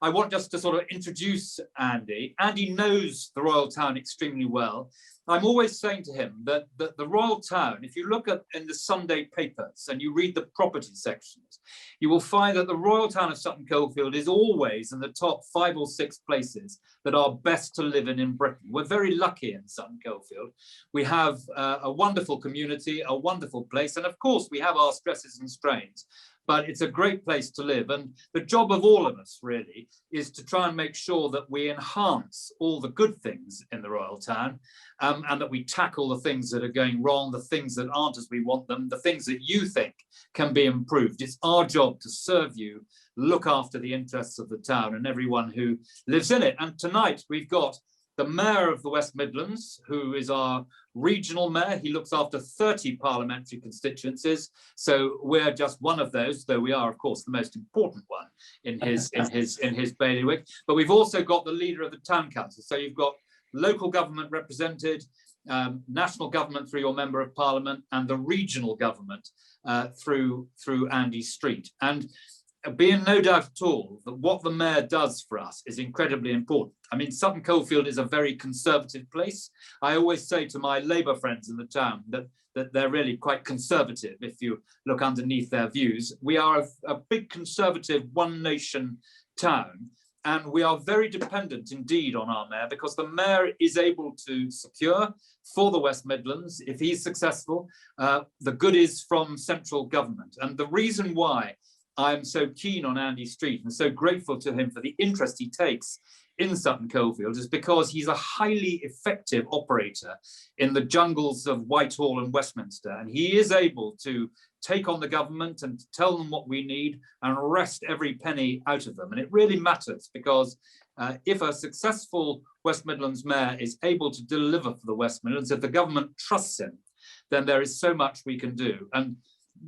I want just to sort of introduce Andy. Andy knows the Royal Town extremely well. I'm always saying to him that the Royal Town, if you look at in the Sunday papers and you read the property sections, you will find that the Royal Town of Sutton Coldfield is always in the top 5 or 6 places that are best to live in Britain. We're very lucky in Sutton Coldfield. We have a wonderful community, a wonderful place, and of course we have our stresses and strains. But it's a great place to live. And the job of all of us really is to try and make sure that we enhance all the good things in the Royal Town, and that we tackle the things that are going wrong, the things that aren't as we want them, the things that you think can be improved. It's our job to serve you, look after the interests of the town and everyone who lives in it. And tonight we've got the Mayor of the West Midlands, who is our regional mayor. He looks after 30 parliamentary constituencies. So we're just one of those, though we are, of course, the most important one in his bailiwick. But we've also got the leader of the town council. So you've got local government represented, national government through your member of parliament, and the regional government through Andy Street. And be in no doubt at all that what the mayor does for us is incredibly important. I mean, Sutton Coldfield is a very conservative place. I always say to my Labour friends in the town that they're really quite conservative if you look underneath their views. We are a big conservative one nation town, and we are very dependent indeed on our mayor, because the mayor is able to secure for the West Midlands, if he's successful, the goodies from central government. And the reason why I'm so keen on Andy Street and so grateful to him for the interest he takes in Sutton Coldfield is because he's a highly effective operator in the jungles of Whitehall and Westminster, and he is able to take on the government and tell them what we need and wrest every penny out of them. And it really matters, because if a successful West Midlands mayor is able to deliver for the West Midlands, if the government trusts him, then there is so much we can do. And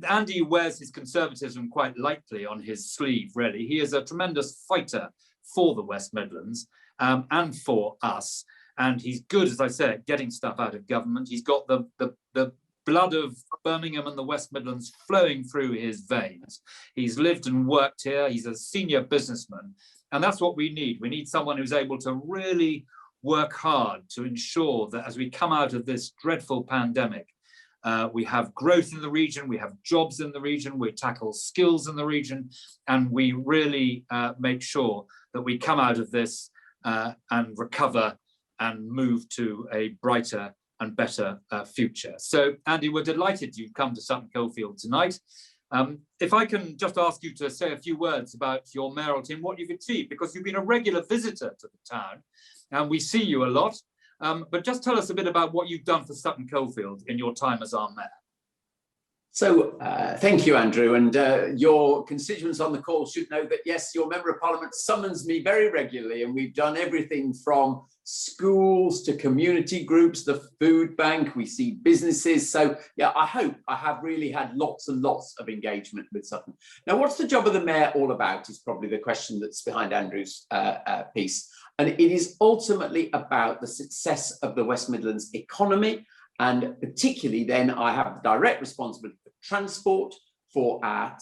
Andy wears his conservatism quite lightly on his sleeve, really. He is a tremendous fighter for the West Midlands and for us. And he's good, as I say, at getting stuff out of government. He's got the blood of Birmingham and the West Midlands flowing through his veins. He's lived and worked here. He's a senior businessman. And that's what we need. We need someone who's able to really work hard to ensure that as we come out of this dreadful pandemic, we have growth in the region, we have jobs in the region, we tackle skills in the region, and we really make sure that we come out of this and recover and move to a brighter and better future. So, Andy, we're delighted you've come to Sutton Coldfield tonight. If I can just ask you to say a few words about your mayoral team, what you've achieved, because you've been a regular visitor to the town, and we see you a lot. But just tell us a bit about what you've done for Sutton Coldfield in your time as our mayor. So thank you, Andrew, and your constituents on the call should know that, yes, your Member of Parliament summons me very regularly, and we've done everything from schools to community groups, the food bank, we see businesses. So yeah, I hope I have really had lots and lots of engagement with Sutton. Now, what's the job of the mayor all about is probably the question that's behind Andrew's piece. And it is ultimately about the success of the West Midlands economy. And particularly then I have direct responsibility for transport, for our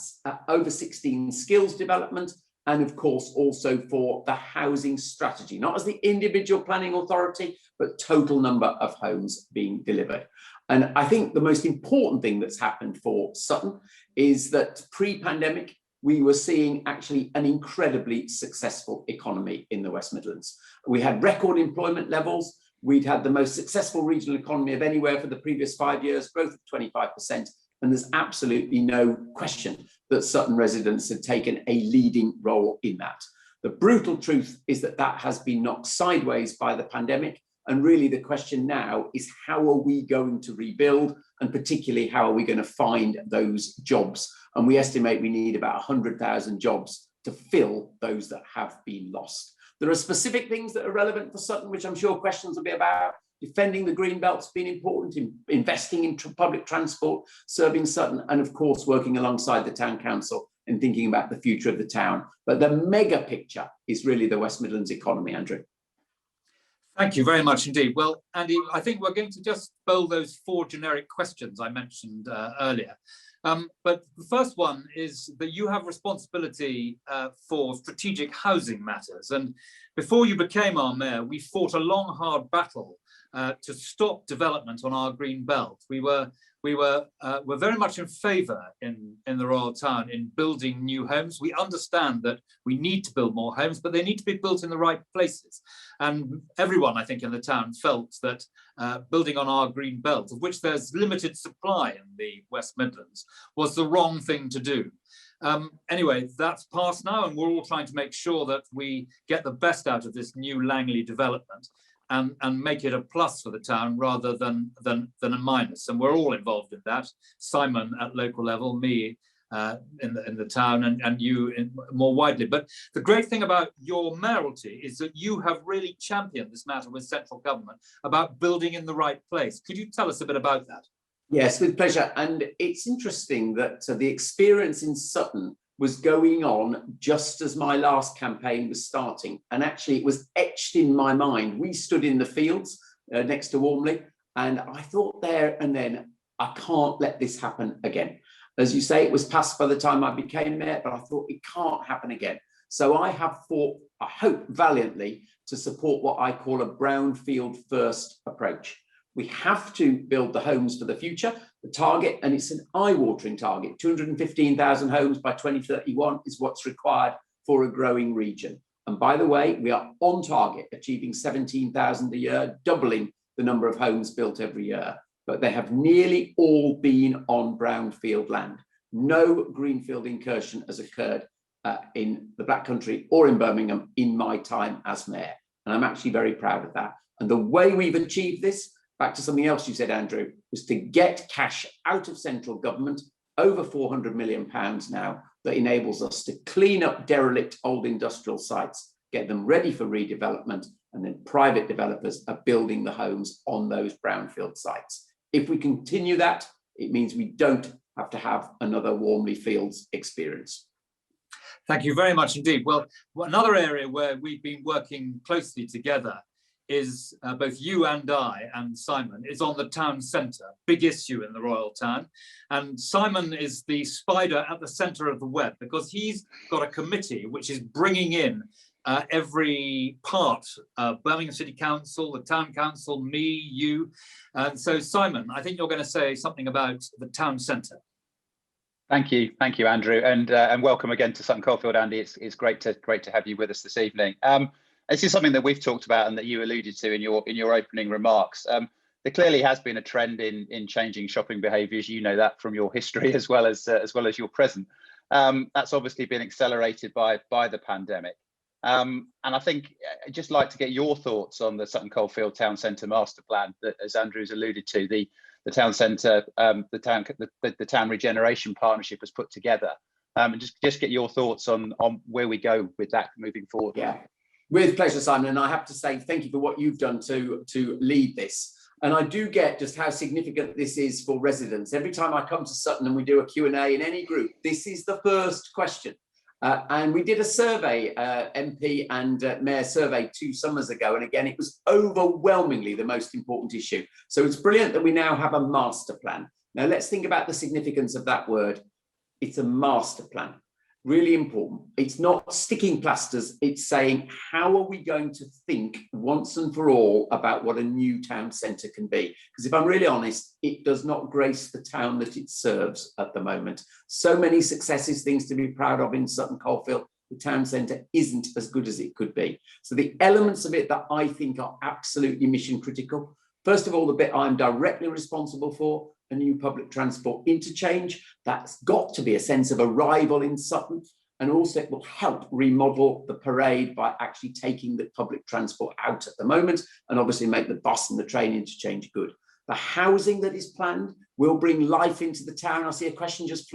over 16 skills development, and of course also for the housing strategy, not as the individual planning authority, but total number of homes being delivered. And I think the most important thing that's happened for Sutton is that pre-pandemic, we were seeing actually an incredibly successful economy in the West Midlands. We had record employment levels. We'd had the most successful regional economy of anywhere for the previous 5 years, growth of 25%. And there's absolutely no question that Sutton residents had taken a leading role in that. The brutal truth is that that has been knocked sideways by the pandemic. And really the question now is, how are we going to rebuild? And particularly, how are we going to find those jobs? And we estimate we need about 100,000 jobs to fill those that have been lost. There are specific things that are relevant for Sutton, which I'm sure questions will be about. Defending the green belt's been important, investing in public transport, serving Sutton, and of course, working alongside the town council and thinking about the future of the town. But the mega picture is really the West Midlands economy, Andrew. Thank you very much indeed. Well, Andy, I think we're going to just bowl those 4 generic questions I mentioned earlier. But the first one is that you have responsibility for strategic housing matters. And before you became our mayor, we fought a long, hard battle to stop development on our green belt. We were very much in favour in the Royal Town in building new homes. We understand that we need to build more homes, but they need to be built in the right places. And everyone, I think, in the town felt that building on our green belt, of which there's limited supply in the West Midlands, was the wrong thing to do. Anyway, that's past now, and we're all trying to make sure that we get the best out of this new Langley development and make it a plus for the town rather than a minus. And we're all involved in that. Simon at local level, me in the town, and you more widely. But the great thing about your mayoralty is that you have really championed this matter with central government about building in the right place. Could you tell us a bit about that? Yes, with pleasure. And it's interesting that the experience in Sutton was going on just as my last campaign was starting. And actually it was etched in my mind. We stood in the fields next to Warmley, and I thought there and then, I can't let this happen again. As you say, it was passed by the time I became mayor, but I thought it can't happen again. So I have fought, I hope valiantly, to support what I call a brownfield first approach. We have to build the homes for the future. The target, and it's an eye-watering target, 215,000 homes by 2031 is what's required for a growing region. And by the way, we are on target, achieving 17,000 a year, doubling the number of homes built every year. But they have nearly all been on brownfield land. No greenfield incursion has occurred in the Black Country or in Birmingham in my time as mayor. And I'm actually very proud of that. And the way we've achieved this, back to something else you said, Andrew, was to get cash out of central government, over £400 million now, that enables us to clean up derelict old industrial sites, get them ready for redevelopment, and then private developers are building the homes on those brownfield sites. If we continue that, it means we don't have to have another Warmley Fields experience. Thank you very much indeed. Well, another area where we've been working closely together is both you and I and Simon is on the town centre, big issue in the Royal Town. And Simon is the spider at the centre of the web because he's got a committee which is bringing in every part, Birmingham City Council, the Town Council, me, you. And so Simon, I think you're going to say something about the town centre. Thank you, Andrew, and welcome again to Sutton Coldfield, Andy. It's great to have you with us this evening. This is something that we've talked about and that you alluded to in your opening remarks. There clearly has been a trend in changing shopping behaviours. You know that from your history as well as your present. That's obviously been accelerated by the pandemic. And I think I'd just like to get your thoughts on the Sutton Coldfield Town Centre Master Plan that, as Andrew's alluded to, the town centre, the town regeneration partnership has put together, and just get your thoughts on where we go with that moving forward. Yeah, with pleasure, Simon. And I have to say thank you for what you've done to lead this. And I do get just how significant this is for residents. Every time I come to Sutton and we do a Q&A in any group, this is the first question. And we did a survey, MP and Mayor survey 2 summers ago. And again, it was overwhelmingly the most important issue. So it's brilliant that we now have a master plan. Now let's think about the significance of that word. It's a master plan, really important. It's not sticking plasters. It's saying, how are we going to think once and for all about what a new town centre can be? Because if I'm really honest, it does not grace the town that it serves at the moment. So many successes, things to be proud of in Sutton Coldfield. The town centre isn't as good as it could be. So the elements of it that I think are absolutely mission critical. First of all, the bit I'm directly responsible for, a new public transport interchange. That's got to be a sense of arrival in Sutton, and also it will help remodel the parade by actually taking the public transport out at the moment and obviously make the bus and the train interchange good. The housing that is planned will bring life into the town. I see a question just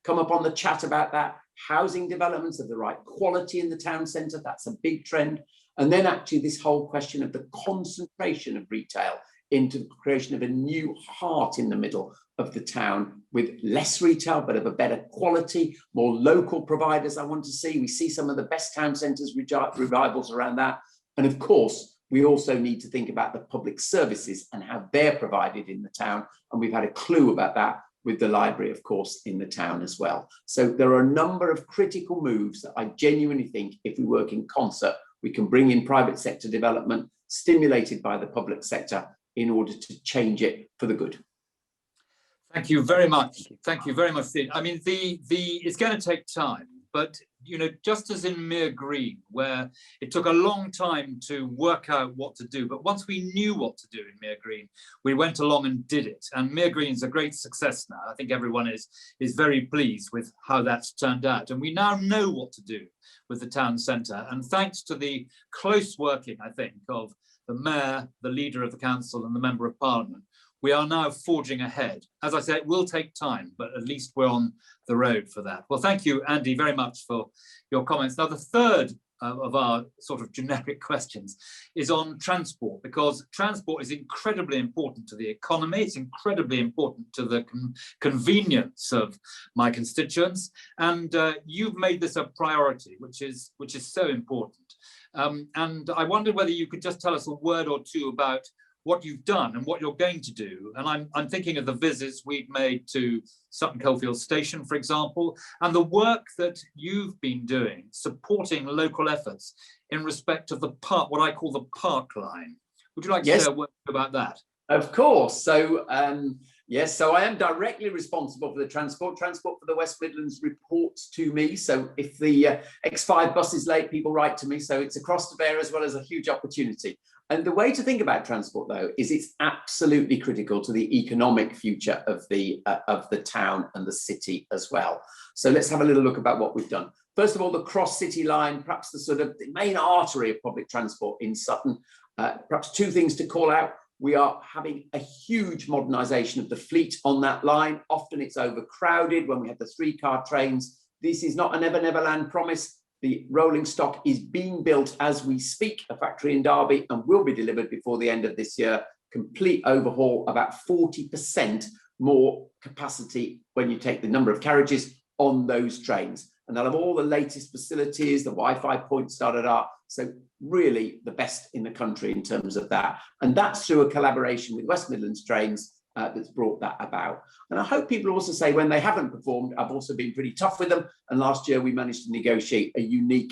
come up on the chat about that. Housing developments of the right quality in the town centre, that's a big trend. And then actually this whole question of the concentration of retail into the creation of a new heart in the middle of the town with less retail, but of a better quality, more local providers I want to see. We see some of the best town centres revivals around that. And of course, we also need to think about the public services and how they're provided in the town. And we've had a clue about that with the library, of course, in the town as well. So there are a number of critical moves that I genuinely think, if we work in concert, we can bring in private sector development, stimulated by the public sector, in order to change it for the good. Thank you very much. Thank you very much, Steve. I mean, it's going to take time, but just as in Mere Green, where it took a long time to work out what to do, but once we knew what to do in Mere Green, we went along and did it. And Mere Green is a great success now. I think everyone is very pleased with how that's turned out. And we now know what to do with the town centre. And thanks to the close working, I think, of the mayor, the leader of the council, and the member of parliament, we are now forging ahead. As I said, it will take time, but at least we're on the road for that. Well, thank you, Andy, very much for your comments. Now, the third of our sort of generic questions is on transport, because transport is incredibly important to the economy. It's incredibly important to the convenience of my constituents. And you've made this a priority, which is so important. And I wondered whether you could just tell us a word or two about what you've done and what you're going to do. And I'm thinking of the visits we've made to Sutton Coldfield station, for example, and the work that you've been doing, supporting local efforts in respect of the park, what I call the park line. Would you like to say a word about that? Of course. So, yes, so I am directly responsible for the transport. Transport for the West Midlands reports to me. So if the X5 bus is late, people write to me. So it's across to bear as well as a huge opportunity. And the way to think about transport, though, is it's absolutely critical to the economic future of the town and the city as well. So let's have a little look about what we've done. First of all, the cross-city line, perhaps the main artery of public transport in Sutton. Perhaps two things to call out. We are having a huge modernisation of the fleet on that line. Often it's overcrowded when we have the 3-car trains. This is not a Never Never Land promise. The rolling stock is being built as we speak, a factory in Derby, and will be delivered before the end of this year. Complete overhaul, about 40% more capacity when you take the number of carriages on those trains. And they'll have all the latest facilities, the Wi-Fi points started up. So really the best in the country in terms of that. And that's through a collaboration with West Midlands Trains that's brought that about. And I hope people also say when they haven't performed, I've also been pretty tough with them. And last year we managed to negotiate a unique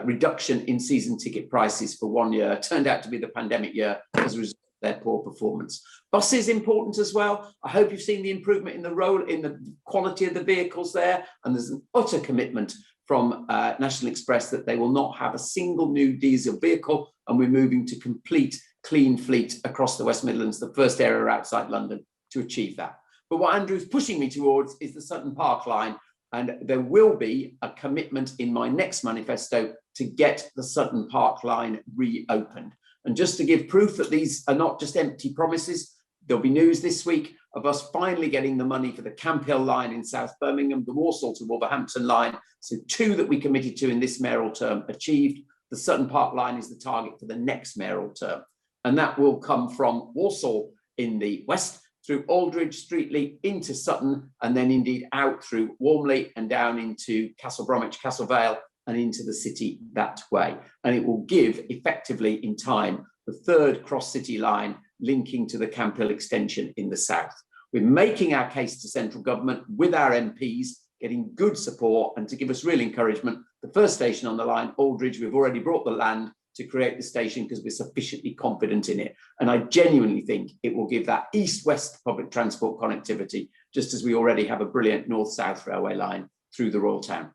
reduction in season ticket prices for 1 year. It turned out to be the pandemic year as a result of their poor performance. Buses important as well. I hope you've seen the improvement in the quality of the vehicles there. And there's an utter commitment from National Express that they will not have a single new diesel vehicle, and we're moving to complete clean fleet across the West Midlands, the first area outside London to achieve that. But what Andrew's pushing me towards is the Sutton Park line, and there will be a commitment in my next manifesto to get the Sutton Park line reopened. And just to give proof that these are not just empty promises, there'll be news this week of us finally getting the money for the Camp Hill line in South Birmingham, the Walsall to Wolverhampton line. So 2 that we committed to in this mayoral term achieved. The Sutton Park line is the target for the next mayoral term. And that will come from Walsall in the west, through Aldridge, Streatley, into Sutton, and then indeed out through Warmley and down into Castle Bromwich, Castle Vale, and into the city that way. And it will give effectively in time the 3rd cross-city line linking to the Camp Hill extension in the south. We're making our case to central government with our MPs, getting good support, and to give us real encouragement, the first station on the line, Aldridge, we've already brought the land to create the station because we're sufficiently confident in it. And I genuinely think it will give that east-west public transport connectivity, just as we already have a brilliant north-south railway line through the Royal Town.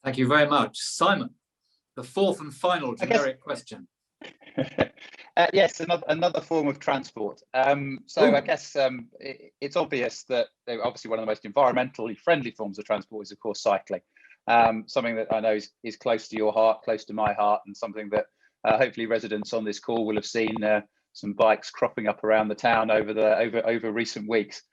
Thank you very much. Simon, the 4th and final generic question. Yes, another form of transport. So I guess it's obvious that obviously one of the most environmentally friendly forms of transport is, of course, cycling. Something that I know is close to your heart, close to my heart, and something that hopefully residents on this call will have seen some bikes cropping up around the town over recent weeks,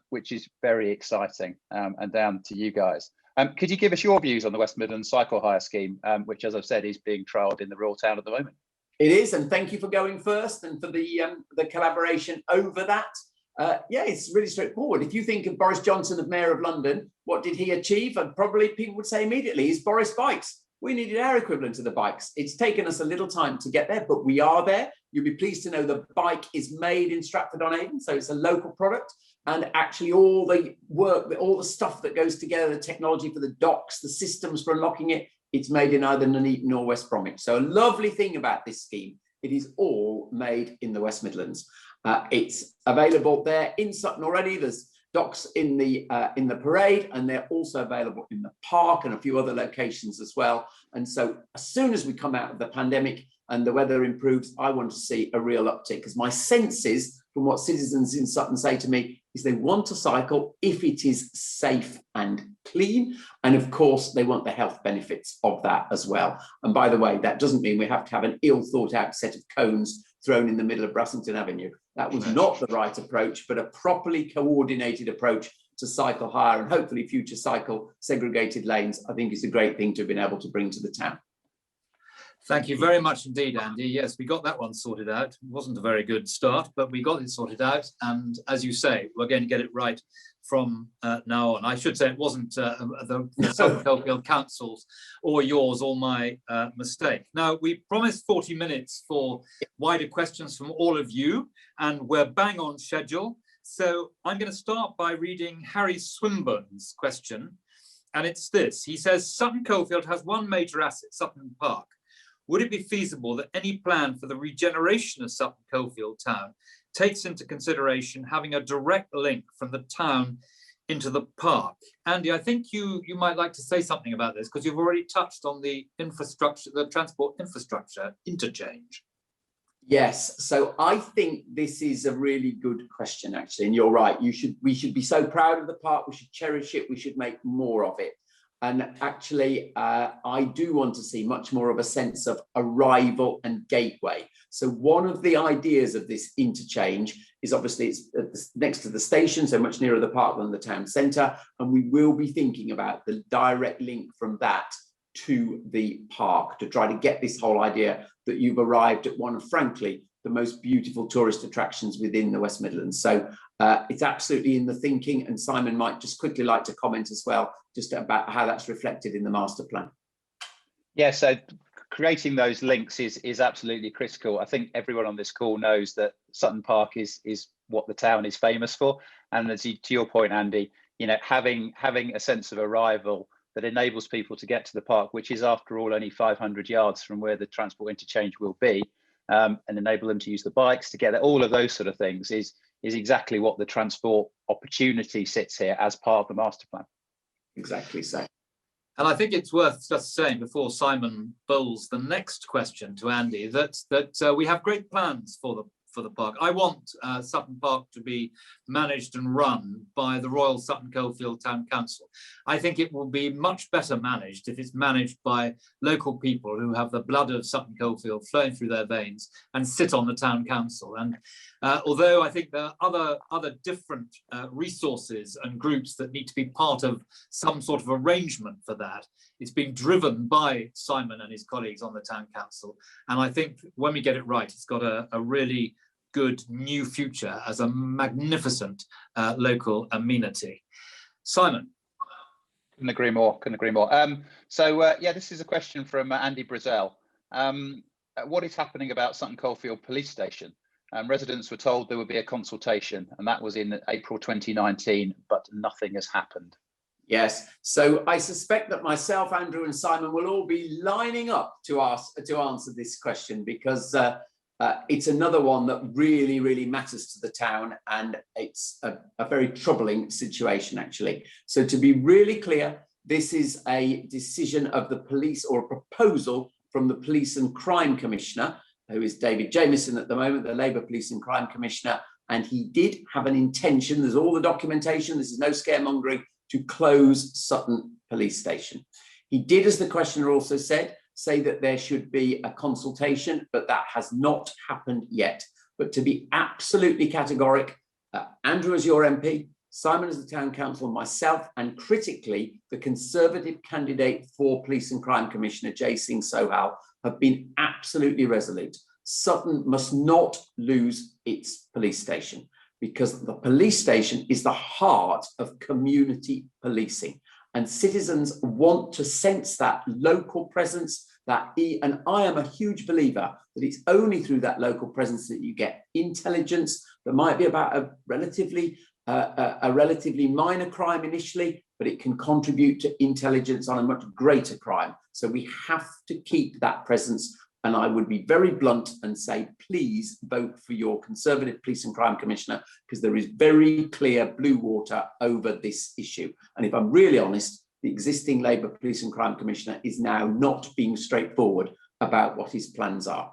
which is very exciting, and down to you guys. Could you give us your views on the West Midlands cycle hire scheme, which, as I've said, is being trialled in the Royal Town at the moment? It is, and thank you for going first and for the collaboration over that. Yeah, it's really straightforward. If you think of Boris Johnson as Mayor of London, what did he achieve? And probably people would say immediately, he's Boris Bikes. we needed our equivalent of the bikes. It's taken us a little time to get there, but we are there. You'll be pleased to know the bike is made in Stratford-on-Avon, so it's a local product. And actually all the work, all the stuff that goes together, the technology for the docks, the systems for unlocking it, it's made in either Nuneaton or West Bromwich. So a lovely thing about this scheme, it is all made in the West Midlands. It's available there in Sutton already. There's docks in the parade, and they're also available in the park and a few other locations as well. And so as soon as we come out of the pandemic and the weather improves, I want to see a real uptick, because my sense is, from what citizens in Sutton say to me, is they want to cycle if it is safe and clean. And of course, they want the health benefits of that as well. And by the way, that doesn't mean we have to have an ill thought out set of cones thrown in the middle of Brassington Avenue. That was not the right approach, but a properly coordinated approach to cycle hire, and hopefully future cycle segregated lanes, I think is a great thing to have been able to bring to the town. Thank you very much indeed, Andy. Yes, we got that one sorted out. It wasn't a very good start, but we got it sorted out. And as you say, we're going to get it right from now on. I should say it wasn't the Sutton Coldfield Council's or yours or my mistake. Now, we promised 40 minutes for wider questions from all of you, and we're bang on schedule. So I'm going to start by reading Harry Swinburne's question. And it's this. He says, Sutton Coldfield has one major asset, Sutton Park. Would it be feasible that any plan for the regeneration of Sutton Coldfield town takes into consideration having a direct link from the town into the park? Andy, I think you might like to say something about this, because you've already touched on the infrastructure, the transport infrastructure interchange. Yes, so I think this is a really good question, actually, and you're right. We should be so proud of the park. We should cherish it. We should make more of it. And actually, I do want to see much more of a sense of arrival and gateway. So one of the ideas of this interchange is obviously it's next to the station, so much nearer the park than the town centre. And we will be thinking about the direct link from that to the park to try to get this whole idea that you've arrived at one of, frankly, the most beautiful tourist attractions within the West Midlands. So it's absolutely in the thinking, and Simon might just quickly like to comment as well, just about how that's reflected in the master plan. Yeah, so creating those links is absolutely critical. I think everyone on this call knows that Sutton Park is what the town is famous for. And as to your point, Andy, you know, having a sense of arrival that enables people to get to the park, which is after all only 500 yards from where the transport interchange will be, and enable them to use the bikes to get there. All of those sort of things is exactly what the transport opportunity sits here as part of the master plan. Exactly so. And I think it's worth just saying before Simon bowls the next question to Andy that we have great plans for the park. I want Sutton Park to be managed and run by the Royal Sutton Coldfield Town Council. I think it will be much better managed if it's managed by local people who have the blood of Sutton Coldfield flowing through their veins and sit on the town council. And although I think there are other different resources and groups that need to be part of some sort of arrangement for that, it's being driven by Simon and his colleagues on the town council. And I think when we get it right, it's got a really good new future as a magnificent local amenity. Simon. Couldn't agree more. Yeah, this is a question from Andy Brazel. What is happening about Sutton Coldfield Police Station? Residents were told there would be a consultation, and that was in April 2019, but nothing has happened. Yes, so I suspect that myself, Andrew, and Simon will all be lining up to answer this question, because it's another one that really, really matters to the town, and it's a very troubling situation, actually. So to be really clear, this is a decision of the police, or a proposal from the Police and Crime Commissioner, who is David Jamieson at the moment, the Labour Police and Crime Commissioner, and he did have an intention, there's all the documentation, this is no scaremongering, to close Sutton Police Station. He did, as the questioner also said, say that there should be a consultation, but that has not happened yet. But to be absolutely categoric, Andrew as your MP, Simon as the Town Council, myself, and critically, the Conservative candidate for Police and Crime Commissioner, Jay Singh Sohal, have been absolutely resolute. Sutton must not lose its police station, because the police station is the heart of community policing. and citizens want to sense that local presence, and I am a huge believer that it's only through that local presence that you get intelligence that might be about a relatively minor crime initially, but it can contribute to intelligence on a much greater crime. So we have to keep that presence. And I would be very blunt and say, please vote for your Conservative Police and Crime Commissioner, because there is very clear blue water over this issue. And if I'm really honest, the existing Labour Police and Crime Commissioner is now not being straightforward about what his plans are.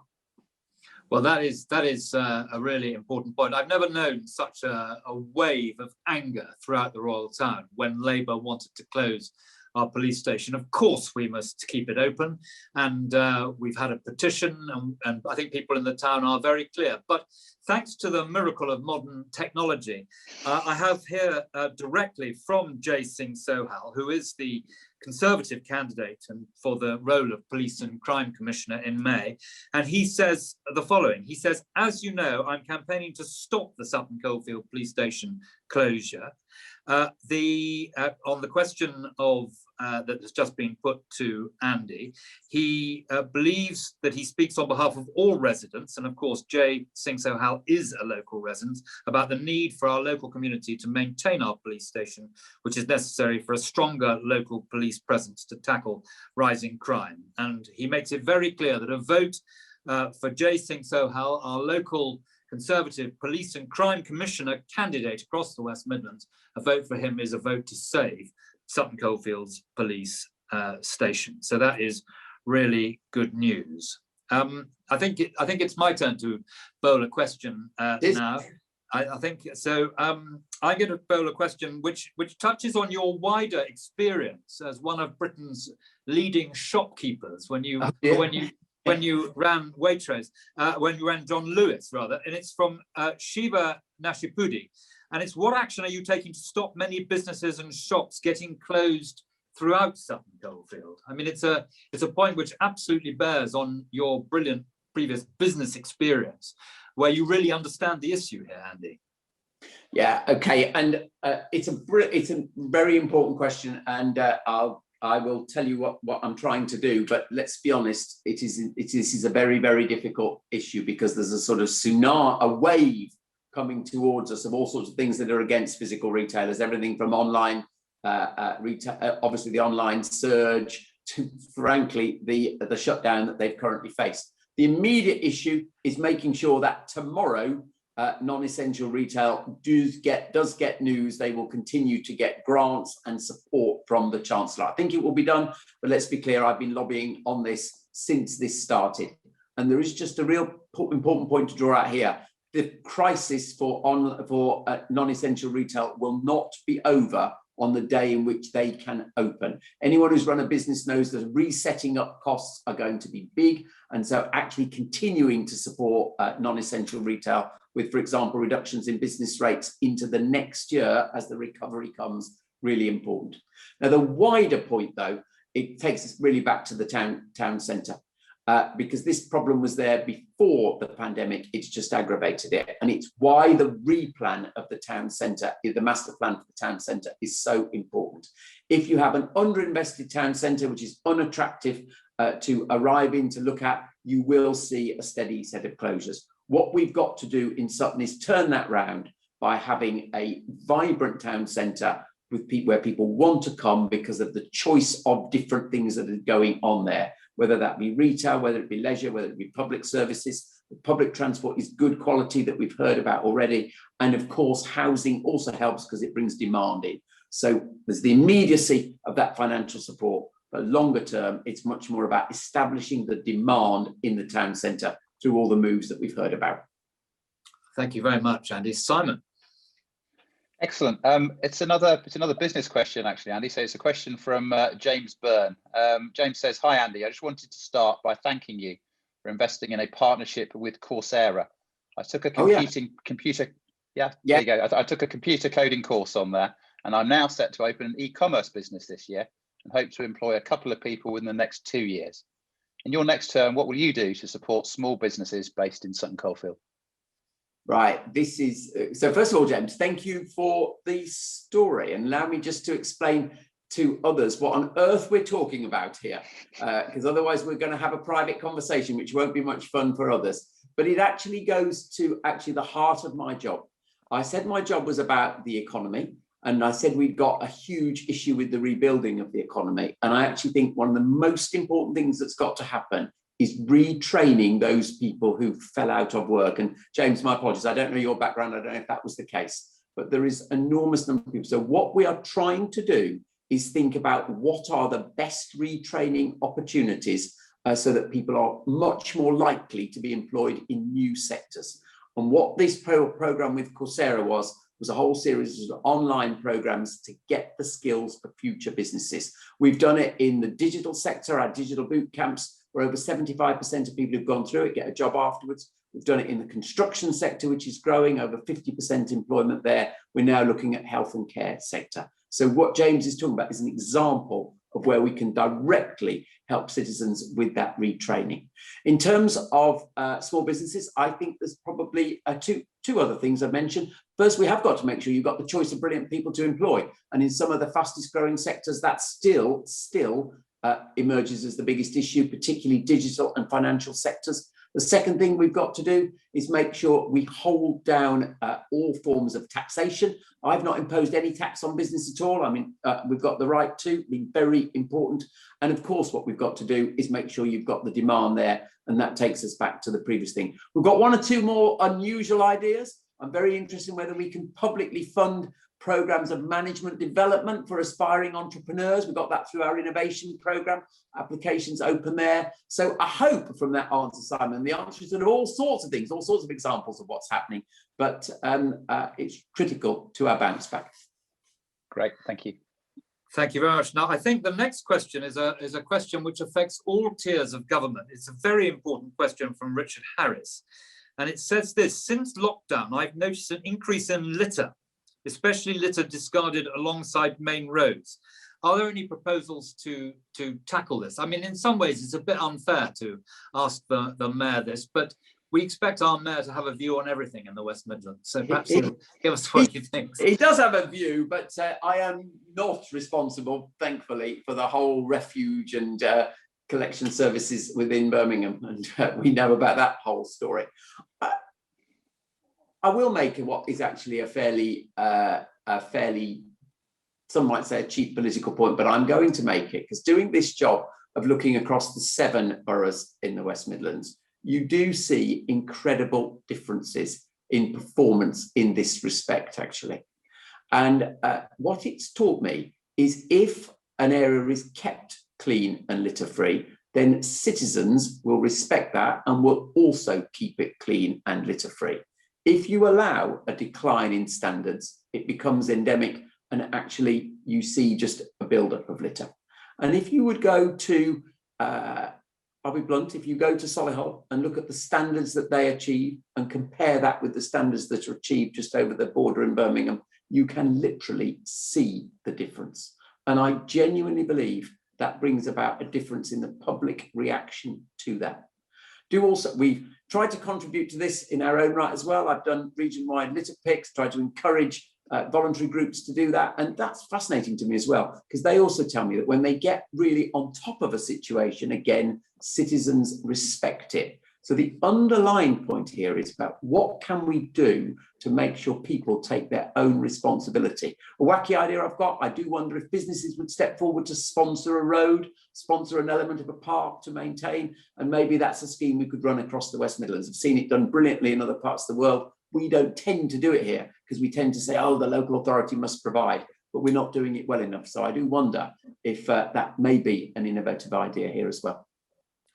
Well, that is a really important point. I've never known such a wave of anger throughout the Royal Town when Labour wanted to close our police station. Of course, we must keep it open, and we've had a petition, and I think people in the town are very clear. But thanks to the miracle of modern technology, I have here directly from Jay Singh Sohal, who is the Conservative candidate for the role of Police and Crime Commissioner in May. And he says the following. He says, as you know, I'm campaigning to stop the Sutton Coldfield police station closure. On the question of that has just been put to Andy, he believes that he speaks on behalf of all residents, and of course Jay Singh Sohal is a local resident, about the need for our local community to maintain our police station, which is necessary for a stronger local police presence to tackle rising crime. And he makes it very clear that a vote for Jay Singh Sohal, our local Conservative Police and Crime Commissioner candidate across the West Midlands, a vote for him is a vote to save Sutton Coldfield's police station. So that is really good news. I think it's my turn to bowl a question now. I think so. I'm going to bowl a question which touches on your wider experience as one of Britain's leading shopkeepers when you ran Waitrose, when you ran John Lewis rather, and it's from Shiva Nashipudi. And it's, what action are you taking to stop many businesses and shops getting closed throughout Sutton Coldfield? I mean, it's a point which absolutely bears on your brilliant previous business experience, where you really understand the issue here, Andy. Yeah, okay, and it's a very important question, and I will tell you what I'm trying to do. But let's be honest, it is a very, very difficult issue, because there's a sort of tsunami, a wave coming towards us of all sorts of things that are against physical retailers, everything from online retail, obviously the online surge, to frankly the shutdown that they've currently faced. The immediate issue is making sure that tomorrow non-essential retail does get news. They will continue to get grants and support from the Chancellor. I think it will be done, but let's be clear, I've been lobbying on this since this started. And there is just a real important point to draw out here. The crisis for non-essential retail will not be over on the day in which they can open. Anyone who's run a business knows that resetting up costs are going to be big. And so actually continuing to support non-essential retail with, for example, reductions in business rates into the next year as the recovery comes, really important. Now, the wider point, though, it takes us really back to the town centre. Because this problem was there before the pandemic, it's just aggravated it. And it's why the replan of the town centre, the master plan for the town centre, is so important. If you have an underinvested town centre, which is unattractive to arrive in, to look at, you will see a steady set of closures. What we've got to do in Sutton is turn that round by having a vibrant town centre with where people want to come because of the choice of different things that are going on there, whether that be retail, whether it be leisure, whether it be public services. The public transport is good quality that we've heard about already. And of course, housing also helps because it brings demand in. So there's the immediacy of that financial support, but longer term, it's much more about establishing the demand in the town centre through all the moves that we've heard about. Thank you very much, Andy. Simon. Excellent. It's another business question, actually, Andy. So it's a question from James Byrne. James says, "Hi, Andy. I just wanted to start by thanking you for investing in a partnership with Coursera. I took a I took a computer coding course on there, and I'm now set to open an e-commerce business this year and hope to employ a couple of people within the next 2 years. In your next term, what will you do to support small businesses based in Sutton Coldfield?" Right, this is, so first of all, James, thank you for the story, and allow me just to explain to others what on earth we're talking about here, because otherwise we're going to have a private conversation, which won't be much fun for others. But it actually goes to actually the heart of my job. I said my job was about the economy, and I said we've got a huge issue with the rebuilding of the economy. And I actually think one of the most important things that's got to happen is retraining those people who fell out of work. And James, my apologies, I don't know your background, I don't know if that was the case, but there is an enormous number of people. So what we are trying to do is think about what are the best retraining opportunities so that people are much more likely to be employed in new sectors. And what this program with Coursera was a whole series of online programs to get the skills for future businesses. We've done it in the digital sector, our digital boot camps, where over 75% of people who've gone through it get a job afterwards. We've done it in the construction sector, which is growing, over 50% employment there. We're now looking at health and care sector. So what James is talking about is an example of where we can directly help citizens with that retraining. In terms of small businesses, I think there's probably two other things I mentioned. First, we have got to make sure you've got the choice of brilliant people to employ. And in some of the fastest growing sectors, that still emerges as the biggest issue, particularly digital and financial sectors. The second thing we've got to do is make sure we hold down all forms of taxation. I've not imposed any tax on business at all. I mean, we've got the right to, be very important. And of course, what we've got to do is make sure you've got the demand there. And that takes us back to the previous thing. We've got one or two more unusual ideas. I'm very interested in whether we can publicly fund programs of management development for aspiring entrepreneurs. We've got that through our innovation program. Applications open there. So I hope from that answer, Simon, the answer is that all sorts of things, all sorts of examples of what's happening, but it's critical to our bounce back. Great, thank you. Thank you very much. Now, I think the next question is a question which affects all tiers of government. It's a very important question from Richard Harris. And it says this: since lockdown, I've noticed an increase in litter, especially litter discarded alongside main roads. Are there any proposals to tackle this? I mean, in some ways, it's a bit unfair to ask the mayor this, but we expect our mayor to have a view on everything in the West Midlands. So perhaps he'll give us what he thinks. He does have a view, but I am not responsible, thankfully, for the whole refuge and collection services within Birmingham. And we know about that whole story. I will make what is actually a fairly, some might say a cheap political point, but I'm going to make it, because doing this job of looking across the 7 boroughs in the West Midlands, you do see incredible differences in performance in this respect, actually. And what it's taught me is if an area is kept clean and litter-free, then citizens will respect that and will also keep it clean and litter-free. If you allow a decline in standards, it becomes endemic, and actually you see just a buildup of litter. And if you would go to, I'll be blunt, if you go to Solihull and look at the standards that they achieve and compare that with the standards that are achieved just over the border in Birmingham, you can literally see the difference. And I genuinely believe that brings about a difference in the public reaction to that. We've tried to contribute to this in our own right as well. I've done region-wide litter picks, tried to encourage voluntary groups to do that. And that's fascinating to me as well, because they also tell me that when they get really on top of a situation, again, citizens respect it. So the underlying point here is about what can we do to make sure people take their own responsibility. A wacky idea I've got, I do wonder if businesses would step forward to sponsor a road, sponsor an element of a park to maintain, and maybe that's a scheme we could run across the West Midlands. I've seen it done brilliantly in other parts of the world. We don't tend to do it here because we tend to say, oh, the local authority must provide, but we're not doing it well enough. So I do wonder if that may be an innovative idea here as well.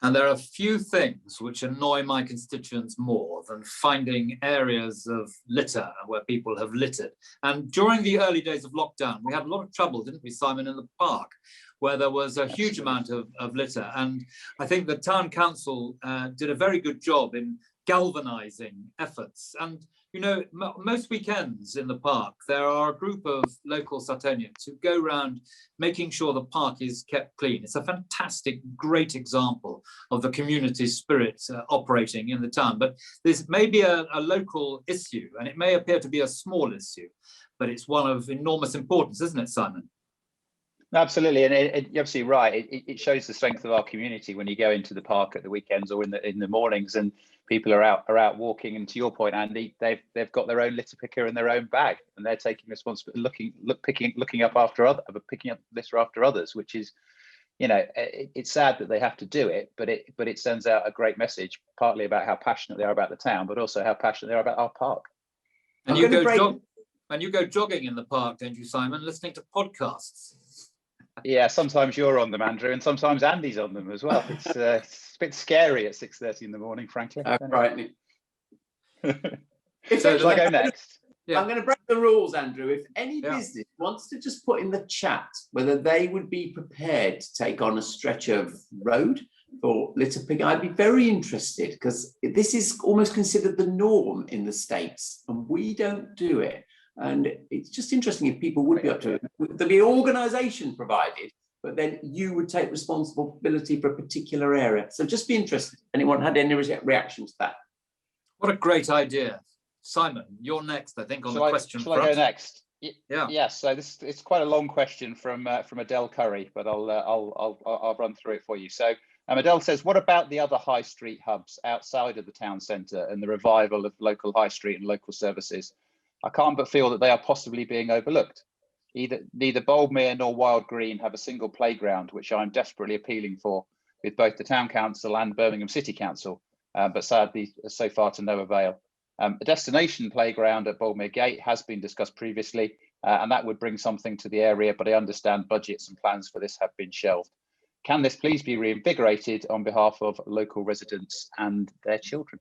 And there are few things which annoy my constituents more than finding areas of litter where people have littered. And during the early days of lockdown, we had a lot of trouble, didn't we, Simon, in the park, where there was a huge amount of litter. And I think the town council did a very good job in galvanizing efforts. And, you know, most weekends in the park, there are a group of local Suttonians who go around making sure the park is kept clean. It's a fantastic, great example of the community spirit operating in the town. But this may be a local issue, and it may appear to be a small issue, but it's one of enormous importance, isn't it, Simon? Absolutely, and you're absolutely right. It shows the strength of our community when you go into the park at the weekends or in the mornings, and people are out walking. And to your point, Andy, they've got their own litter picker in their own bag, and they're taking responsibility, looking up picking up litter after others, which is, it's sad that they have to do it, but it sends out a great message, partly about how passionate they are about the town, but also how passionate they are about our park. And you go jogging in the park, don't you, Simon? Listening to podcasts. Yeah, sometimes you're on them, Andrew, and sometimes Andy's on them as well. It's a bit scary at 6:30 in the morning, frankly. Right. Shall I go next? Yeah. I'm going to break the rules, Andrew. If any business wants to just put in the chat whether they would be prepared to take on a stretch of road for litter picking, I'd be very interested, because this is almost considered the norm in the States, and we don't do it. And it's just interesting if people would be up to it. There'd be an organisation provided, but then you would take responsibility for a particular area. So just be interested. Anyone had any reaction to that? What a great idea. Simon, you're next, I think, on the question front. Shall I go next? Yeah. Yes. So it's quite a long question from Adele Curry, but I'll run through it for you. So Adele says, what about the other high street hubs outside of the town centre and the revival of local high street and local services? I can't but feel that they are possibly being overlooked. Neither Boldmere nor Wild Green have a single playground, which I'm desperately appealing for with both the Town Council and Birmingham City Council, but sadly, so far to no avail. A destination playground at Boldmere Gate has been discussed previously, and that would bring something to the area, but I understand budgets and plans for this have been shelved. Can this please be reinvigorated on behalf of local residents and their children?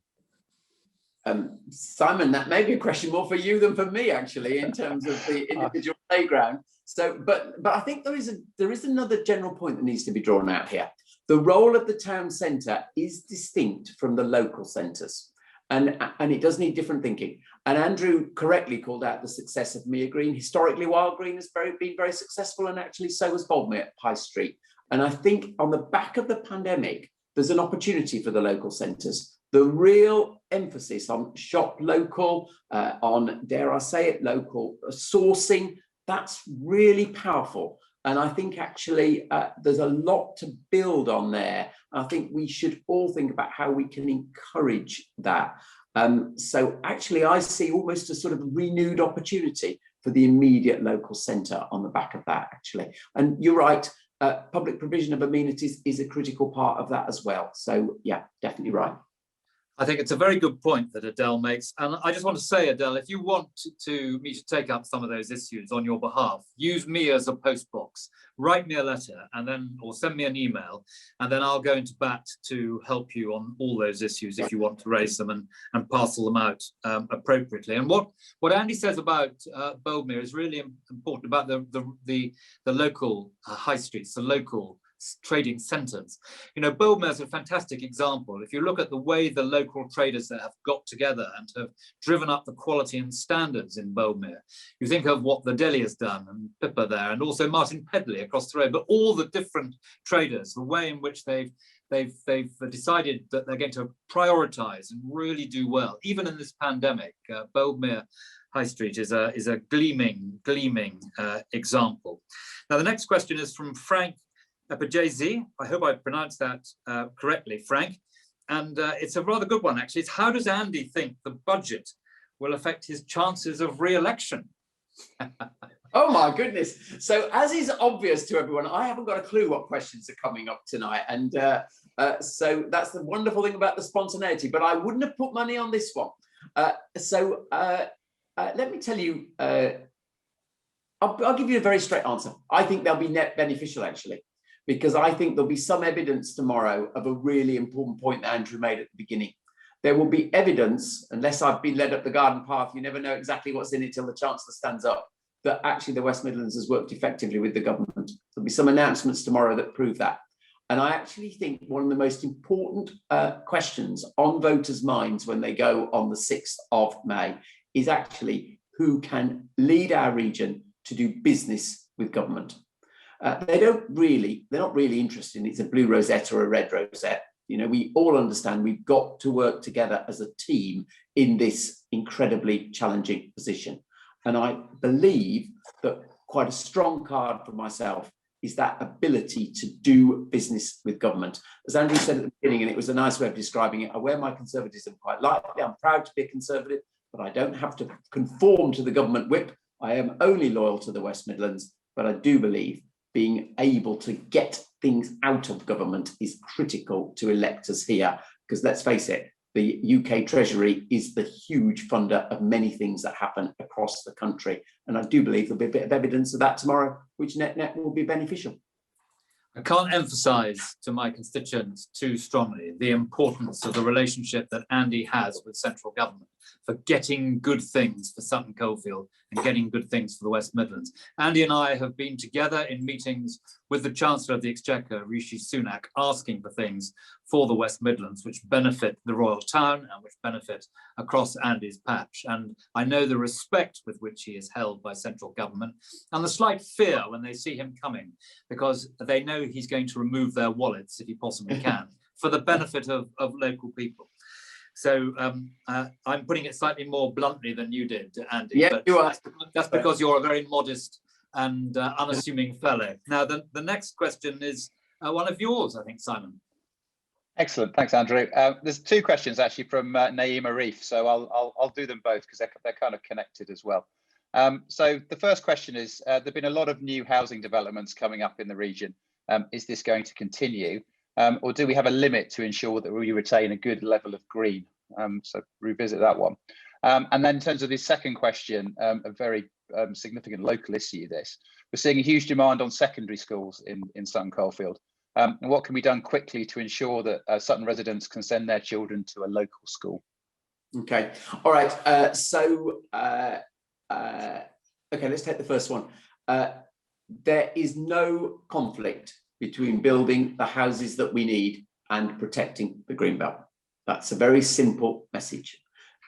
Simon, that may be a question more for you than for me, actually, in terms of the individual playground. So, but I think there is another general point that needs to be drawn out here. The role of the town centre is distinct from the local centres, and it does need different thinking. And Andrew correctly called out the success of Mere Green. Historically, Wild Green has been very successful, and actually so has Boldmere High Street. And I think on the back of the pandemic, there's an opportunity for the local centres. The real emphasis on shop local, on, dare I say it, local sourcing, that's really powerful. And I think actually there's a lot to build on there. I think we should all think about how we can encourage that. So actually I see almost a sort of renewed opportunity for the immediate local centre on the back of that, actually. And you're right, public provision of amenities is a critical part of that as well. So yeah, definitely right. I think it's a very good point that Adele makes. And I just want to say, Adele, if you want me to take up some of those issues on your behalf, use me as a postbox, write me a letter or send me an email, and then I'll go into bat to help you on all those issues if you want to raise them and parcel them out appropriately. And what Andy says about Boldmere is really important about the local high streets, the local trading centres. Boldmere is a fantastic example. If you look at the way the local traders there have got together and have driven up the quality and standards in Boldmere, you think of what the deli has done, and Pippa there, and also Martin Pedley across the road, but all the different traders, the way in which they've decided that they're going to prioritise and really do well, even in this pandemic. Boldmere High Street is a gleaming example. Now, the next question is from Frank Epijezi. I hope I pronounced that correctly, Frank. And it's a rather good one, actually. It's how does Andy think the budget will affect his chances of re-election? Oh my goodness. So as is obvious to everyone, I haven't got a clue what questions are coming up tonight. And so that's the wonderful thing about the spontaneity, but I wouldn't have put money on this one. Let me tell you, I'll give you a very straight answer. I think they'll be net beneficial, actually, because I think there'll be some evidence tomorrow of a really important point that Andrew made at the beginning. There will be evidence, unless I've been led up the garden path, you never know exactly what's in it till the Chancellor stands up, that actually the West Midlands has worked effectively with the government. There'll be some announcements tomorrow that prove that. And I actually think one of the most important questions on voters' minds when they go on the 6th of May is actually who can lead our region to do business with government. They're not really interested in it's a blue rosette or a red rosette. We all understand we've got to work together as a team in this incredibly challenging position. And I believe that quite a strong card for myself is that ability to do business with government. As Andrew said at the beginning, and it was a nice way of describing it, I wear my conservatism quite lightly. I'm proud to be a Conservative, but I don't have to conform to the government whip. I am only loyal to the West Midlands, but I do believe being able to get things out of government is critical to electors here, because let's face it, the UK Treasury is the huge funder of many things that happen across the country. And I do believe there'll be a bit of evidence of that tomorrow, which net will be beneficial. I can't emphasize to my constituents too strongly the importance of the relationship that Andy has with central government for getting good things for Sutton Coldfield and getting good things for the West Midlands. Andy and I have been together in meetings with the Chancellor of the Exchequer, Rishi Sunak, asking for things for the West Midlands which benefit the Royal Town and which benefit across Andy's patch. And I know the respect with which he is held by central government and the slight fear when they see him coming, because they know he's going to remove their wallets if he possibly can for the benefit of local people. So I'm putting it slightly more bluntly than you did, Andy. Yeah, but you are. that's because you're a very modest and unassuming fellow. Now, the next question is one of yours, I think, Simon. Excellent, thanks, Andrew. There's two questions actually from Naeem Arif, so I'll do them both because they're kind of connected as well. So the first question is, there've been a lot of new housing developments coming up in the region. Is this going to continue? Or do we have a limit to ensure that we retain a good level of green? So revisit that one. And then in terms of the second question, a very significant local issue this. We're seeing a huge demand on secondary schools in Sutton Coldfield. And what can be done quickly to ensure that Sutton residents can send their children to a local school? Okay, all right. Okay, let's take the first one. There is no conflict between building the houses that we need and protecting the greenbelt. That's a very simple message.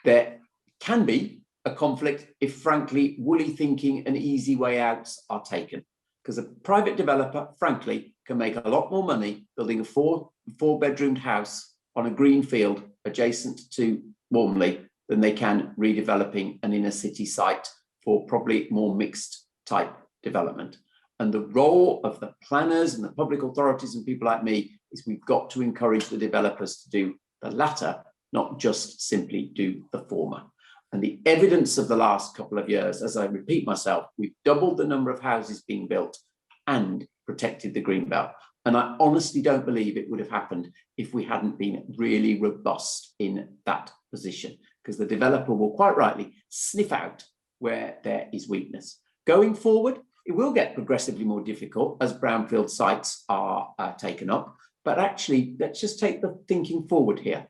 There can be a conflict if, frankly, woolly thinking and easy way outs are taken, because a private developer, frankly, can make a lot more money building a four-bedroomed house on a green field adjacent to Warmley than they can redeveloping an inner city site for probably more mixed type development. And the role of the planners and the public authorities and people like me is we've got to encourage the developers to do the latter, not just simply do the former. And the evidence of the last couple of years, as I repeat myself, we've doubled the number of houses being built and protected the greenbelt. And I honestly don't believe it would have happened if we hadn't been really robust in that position, because the developer will quite rightly sniff out where there is weakness. Going forward, it will get progressively more difficult as brownfield sites are taken up. But actually, let's just take the thinking forward here.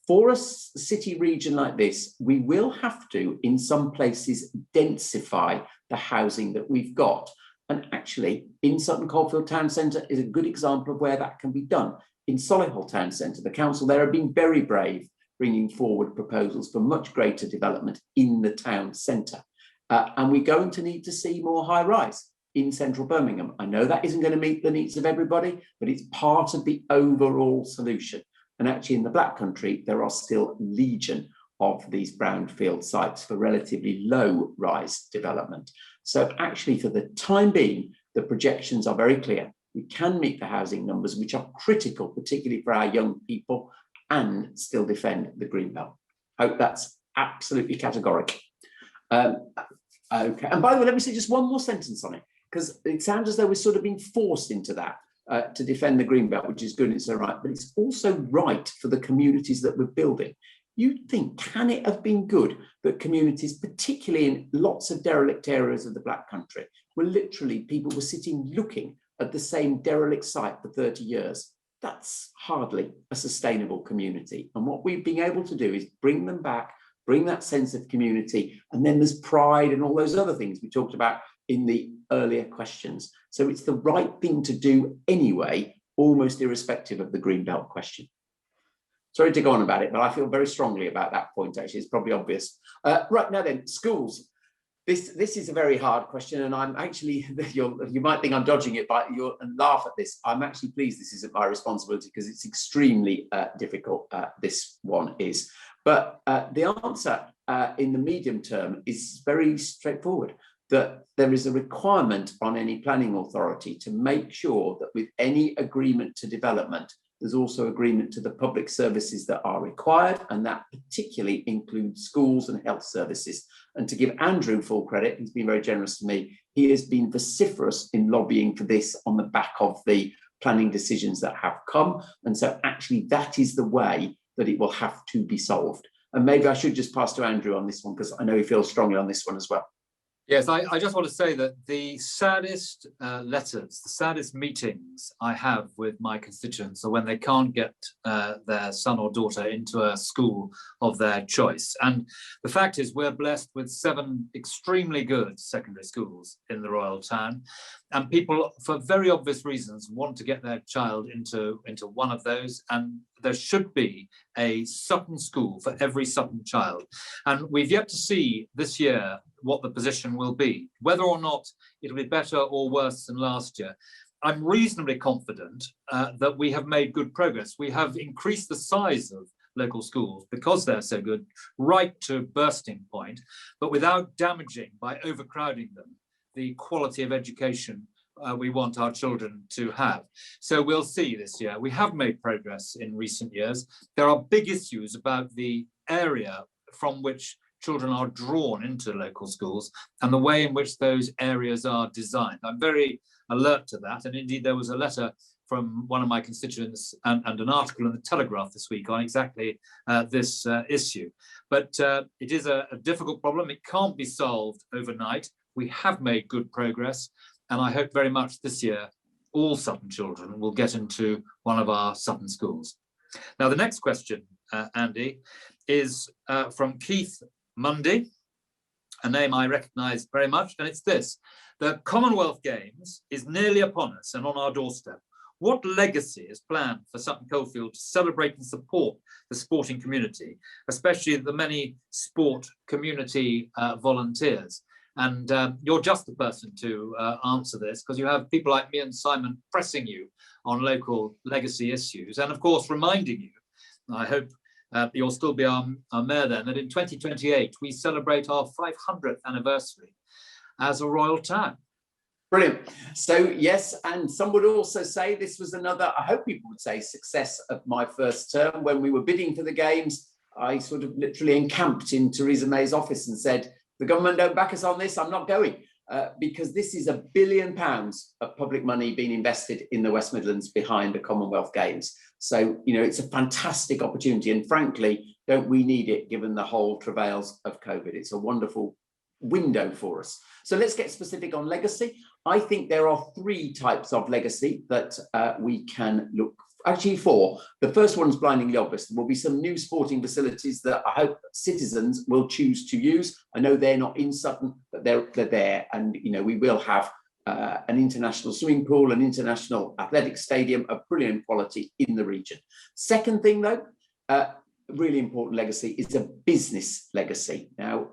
For a city region like this, we will have to, in some places, densify the housing that we've got. And actually, in Sutton Coldfield Town Centre is a good example of where that can be done. In Solihull Town Centre, the council there have been very brave, bringing forward proposals for much greater development in the town centre. And we're going to need to see more high-rise in central Birmingham. I know that isn't going to meet the needs of everybody, but it's part of the overall solution. And actually in the Black Country, there are still legion of these brownfield sites for relatively low rise development. So actually for the time being, the projections are very clear. We can meet the housing numbers, which are critical, particularly for our young people, and still defend the greenbelt. Hope that's absolutely categoric. Okay, and by the way, let me say just one more sentence on it, because it sounds as though we're sort of being forced into that to defend the greenbelt, which is good, it's all right, but it's also right for the communities that we're building. You'd think, can it have been good that communities, particularly in lots of derelict areas of the Black Country, where literally people were sitting looking at the same derelict site for 30 years? That's hardly a sustainable community. And what we've been able to do is bring them back, bring that sense of community, and then there's pride and all those other things we talked about in the earlier questions. So it's the right thing to do anyway, almost irrespective of the greenbelt question. Sorry to go on about it, but I feel very strongly about that point, actually. It's probably obvious. Right, now then, schools. This is a very hard question, and I'm actually, you might think I'm dodging it, but you'll laugh at this. I'm actually pleased this isn't my responsibility because it's extremely difficult, this one is. But the answer in the medium term is very straightforward. that there is a requirement on any planning authority to make sure that with any agreement to development, there's also agreement to the public services that are required, and that particularly includes schools and health services. And to give Andrew full credit, he's been very generous to me, he has been vociferous in lobbying for this on the back of the planning decisions that have come. And so actually that is the way that it will have to be solved. And maybe I should just pass to Andrew on this one, because I know he feels strongly on this one as well. Yes, I just want to say that the saddest letters, the saddest meetings I have with my constituents are when they can't get their son or daughter into a school of their choice. And the fact is, we're blessed with 7 extremely good secondary schools in the Royal Town. And people, for very obvious reasons, want to get their child into one of those. And there should be a Sutton school for every Sutton child. And we've yet to see this year what the position will be, whether or not it'll be better or worse than last year. I'm reasonably confident that we have made good progress. We have increased the size of local schools because they're so good, right to bursting point, but without damaging, by overcrowding them, the quality of education we want our children to have. So we'll see this year. We have made progress in recent years. There are big issues about the area from which children are drawn into local schools and the way in which those areas are designed. I'm very alert to that. And indeed, there was a letter from one of my constituents and an article in the Telegraph this week on exactly this issue. But it is a difficult problem. It can't be solved overnight. We have made good progress. And I hope very much this year, all Sutton children will get into one of our Sutton schools. Now, the next question, Andy, is from Keith Mundy, a name I recognise very much, and it's this: the Commonwealth Games is nearly upon us and on our doorstep. What legacy is planned for Sutton Coldfield to celebrate and support the sporting community, especially the many sport community volunteers? And you're just the person to answer this, because you have people like me and Simon pressing you on local legacy issues, and of course reminding you, I hope you'll still be our mayor then, that in 2028 we celebrate our 500th anniversary as a royal town. Brilliant. So yes, and some would also say this was another, I hope people would say, success of my first term. When we were bidding for the games, I sort of literally encamped in Theresa May's office and said, the government don't back us on this, I'm not going. Because this is £1 billion of public money being invested in the West Midlands behind the Commonwealth Games. So, you know, it's a fantastic opportunity. And frankly, don't we need it given the whole travails of COVID? It's a wonderful window for us. So let's get specific on legacy. I think there are 3 types of legacy that we can look for. Actually 4. The first one is blindingly obvious. There will be some new sporting facilities that I hope citizens will choose to use. I know they're not in Sutton, but they're there. And, you know, we will have an international swimming pool, an international athletic stadium of brilliant quality in the region. Second thing, though, really important legacy is a business legacy. Now,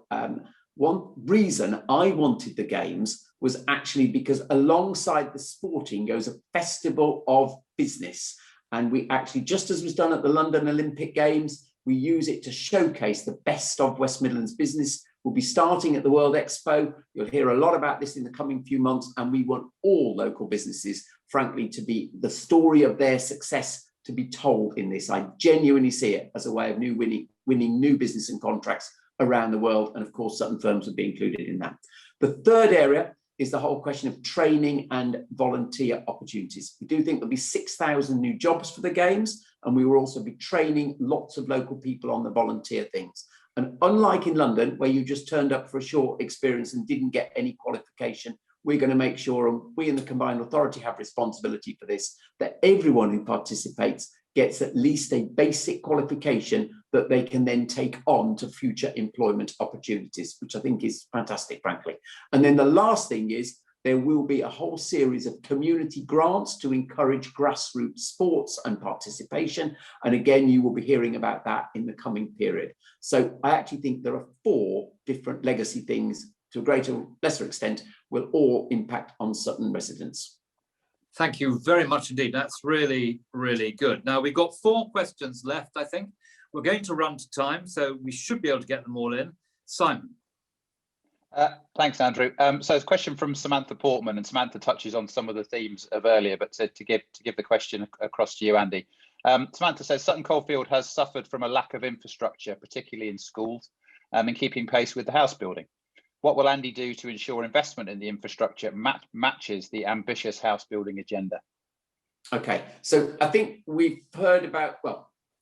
one reason I wanted the games was actually because alongside the sporting goes a festival of business. And we actually, just as was done at the London Olympic Games, we use it to showcase the best of West Midlands business. We'll be starting at the World Expo. You'll hear a lot about this in the coming few months. And we want all local businesses, frankly, to be the story of their success to be told in this. I genuinely see it as a way of winning new business and contracts around the world. And of course, Sutton firms would be included in that. The third area is the whole question of training and volunteer opportunities. We do think there'll be 6,000 new jobs for the games, and we will also be training lots of local people on the volunteer things. And unlike in London, where you just turned up for a short experience and didn't get any qualification, we're going to make sure, and we in the Combined Authority have responsibility for this, that everyone who participates gets at least a basic qualification that they can then take on to future employment opportunities, which I think is fantastic, frankly. And then the last thing is there will be a whole series of community grants to encourage grassroots sports and participation. And again, you will be hearing about that in the coming period. So I actually think there are 4 different legacy things, to a greater or lesser extent, will all impact on Sutton residents. Thank you very much indeed. That's really, really good. Now, we've got 4 questions left, I think. We're going to run to time, so we should be able to get them all in. Simon. Thanks, Andrew. So it's a question from Samantha Portman, and Samantha touches on some of the themes of earlier, but to give the question across to you, Andy. Samantha says Sutton Coldfield has suffered from a lack of infrastructure, particularly in schools, in keeping pace with the house building. What will Andy do to ensure investment in the infrastructure matches the ambitious house building agenda? Okay, so I think we heard about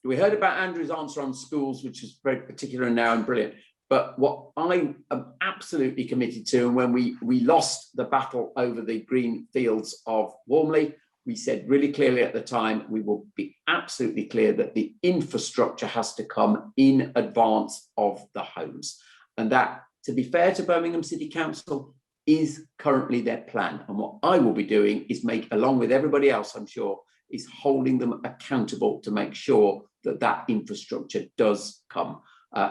Andrew's answer on schools, which is very particular now and brilliant. But what I am absolutely committed to, and when we lost the battle over the green fields of Walmley, we said really clearly at the time, we will be absolutely clear that the infrastructure has to come in advance of the homes. And that, to be fair to Birmingham City Council, is currently their plan. And what I will be doing is along with everybody else, I'm sure, is holding them accountable to make sure that that infrastructure does come.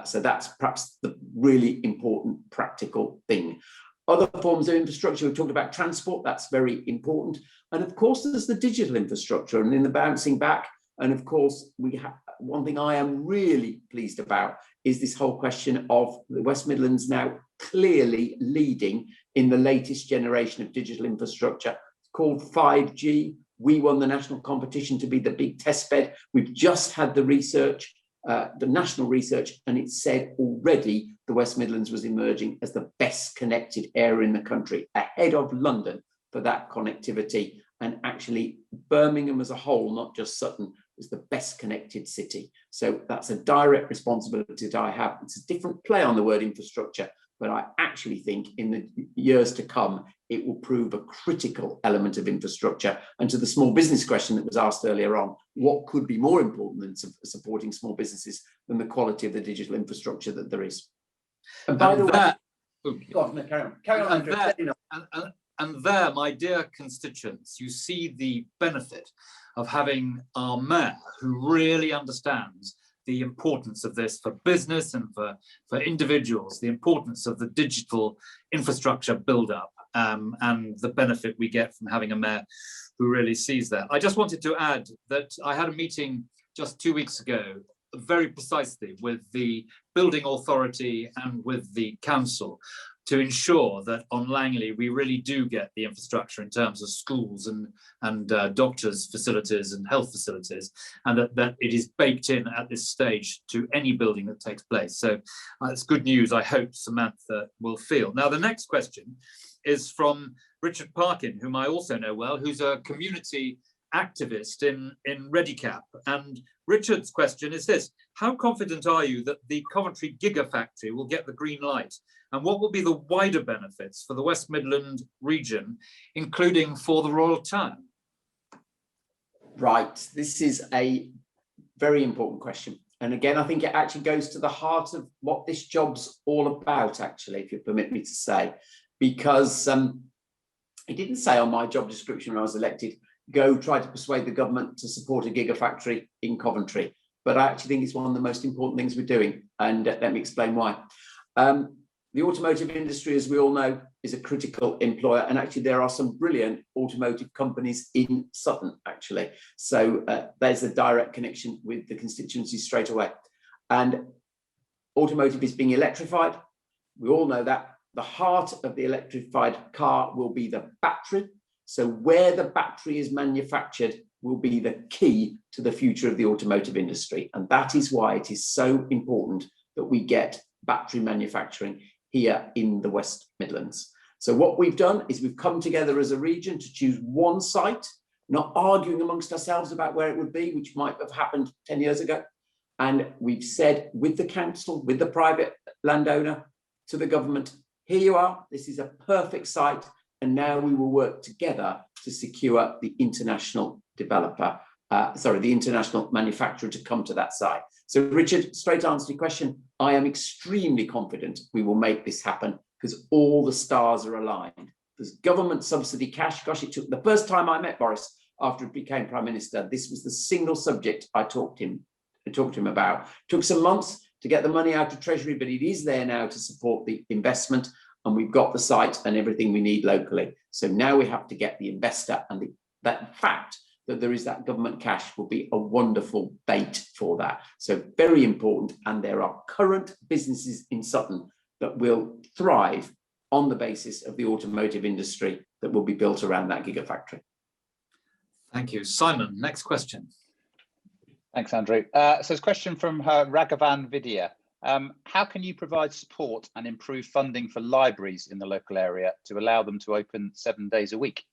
So that's perhaps the really important practical thing. Other forms of infrastructure, we've talked about transport, that's very important. And of course, there's the digital infrastructure and in the bouncing back. And of course, we have one thing I am really pleased about is this whole question of the West Midlands now clearly leading in the latest generation of digital infrastructure. It's called 5G. We won the national competition to be the big test bed. We've just had the research, the national research, and it said already the West Midlands was emerging as the best connected area in the country, ahead of London for that connectivity. And actually Birmingham as a whole, not just Sutton, is the best connected city. So that's a direct responsibility that I have. It's a different play on the word infrastructure, but I actually think in the years to come, it will prove a critical element of infrastructure. And to the small business question that was asked earlier on, what could be more important than supporting small businesses than the quality of the digital infrastructure that there is? And by the way, go on, carry on, Andrew. And there, my dear constituents, you see the benefit of having our mayor who really understands the importance of this for business and for individuals, the importance of the digital infrastructure build-up and the benefit we get from having a mayor who really sees that. I just wanted to add that I had a meeting just 2 weeks ago, very precisely with the building authority and with the council, to ensure that on Langley we really do get the infrastructure in terms of schools and doctors' facilities and health facilities, and that it is baked in at this stage to any building that takes place. So it's good news, I hope Samantha will feel. Now the next question is from Richard Parkin, whom I also know well, who's a community activist in Reddycap. And Richard's question is this: how confident are you that the Coventry Gigafactory will get the green light? And what will be the wider benefits for the West Midland region, including for the Royal Town? Right, this is a very important question. And again, I think it actually goes to the heart of what this job's all about, actually, if you permit me to say, because it didn't say on my job description when I was elected, go try to persuade the government to support a gigafactory in Coventry. But I actually think it's one of the most important things we're doing. And let me explain why. The automotive industry, as we all know, is a critical employer. And actually, there are some brilliant automotive companies in Sutton, actually. So there's a direct connection with the constituency straight away. And automotive is being electrified. We all know that. The heart of the electrified car will be the battery. So where the battery is manufactured will be the key to the future of the automotive industry. And that is why it is so important that we get battery manufacturing here in the West Midlands. So what we've done is we've come together as a region to choose one site, not arguing amongst ourselves about where it would be, which might have happened 10 years ago. And we've said with the council, with the private landowner, to the government, here you are, this is a perfect site. And now we will work together to secure the international developer, the international manufacturer to come to that site. So Richard, straight answer to your question, I am extremely confident we will make this happen because all the stars are aligned. There's government subsidy cash. Gosh, it took the first time I met Boris after he became Prime Minister, this was the single subject I talked to him about. It took some months to get the money out of Treasury, but it is there now to support the investment. And we've got the site and everything we need locally. So now we have to get the investor, and that fact that there is that government cash will be a wonderful bait for that. So very important. And there are current businesses in Sutton that will thrive on the basis of the automotive industry that will be built around that gigafactory. Thank you. Simon, next question. Thanks, Andrew. So it's a question from Raghavan Vidya. How can you provide support and improve funding for libraries in the local area to allow them to open 7 days a week?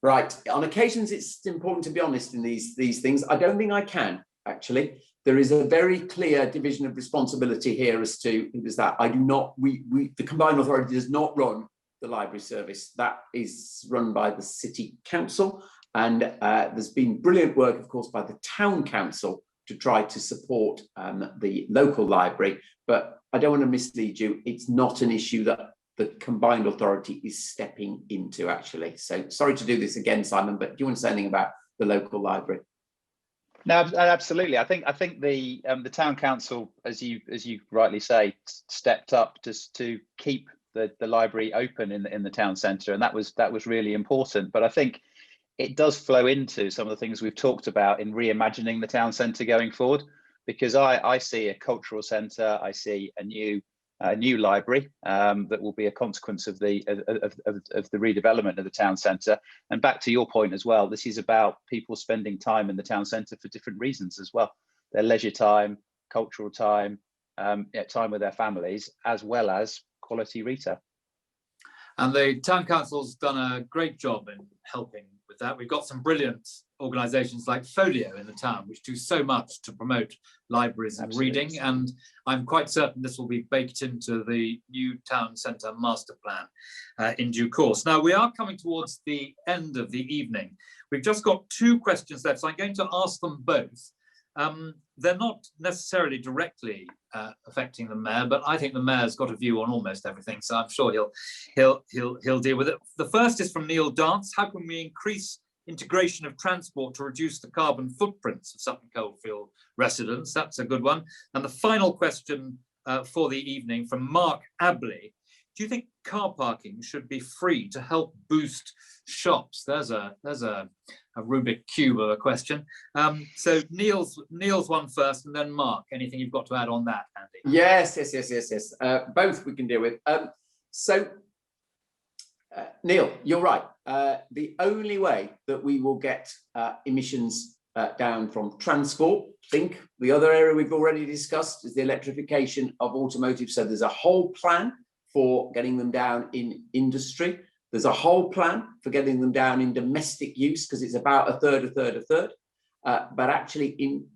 Right. On occasions, it's important to be honest in these things. I don't think I can, actually. There is a very clear division of responsibility here as to who does that. I do not, the Combined Authority does not run the library service. That is run by the City Council. And there's been brilliant work, of course, by the Town Council to try to support the local library. But I don't want to mislead you. It's not an issue that the Combined Authority is stepping into, actually. So sorry to do this again, Simon, but do you want to say anything about the local library? No, absolutely. I think the Town Council, as you rightly say, stepped up just to keep the library open in the town centre, and that was really important. But I think it does flow into some of the things we've talked about in reimagining the town centre going forward, because I see a cultural centre, I see a new library that will be a consequence of the redevelopment of the town centre. And back to your point as well, this is about people spending time in the town centre for different reasons as well. Their leisure time, cultural time, time with their families, as well as quality retail. And the Town Council's done a great job in helping with that. We've got some brilliant organisations like Folio in the town, which do so much to promote libraries and reading. And I'm quite certain this will be baked into the new town centre master plan in due course. Now, we are coming towards the end of the evening. We've just got 2 questions left, so I'm going to ask them both. They're not necessarily directly affecting the mayor, but I think the mayor's got a view on almost everything, so I'm sure he'll deal with it. The first is from Neil Dance. How can we increase integration of transport to reduce the carbon footprints of Sutton Coldfield residents? That's a good one. And the final question for the evening from Mark Abley. Do you think car parking should be free to help boost shops? There's a Rubik cube of a question. So Neil's one first, and then Mark. Anything you've got to add on that, Andy? Yes. Both we can deal with. Neil, you're right. The only way that we will get emissions down from transport, think the other area we've already discussed is the electrification of automotive. So there's a whole plan for getting them down in industry. There's a whole plan for getting them down in domestic use, because it's about a third. But actually in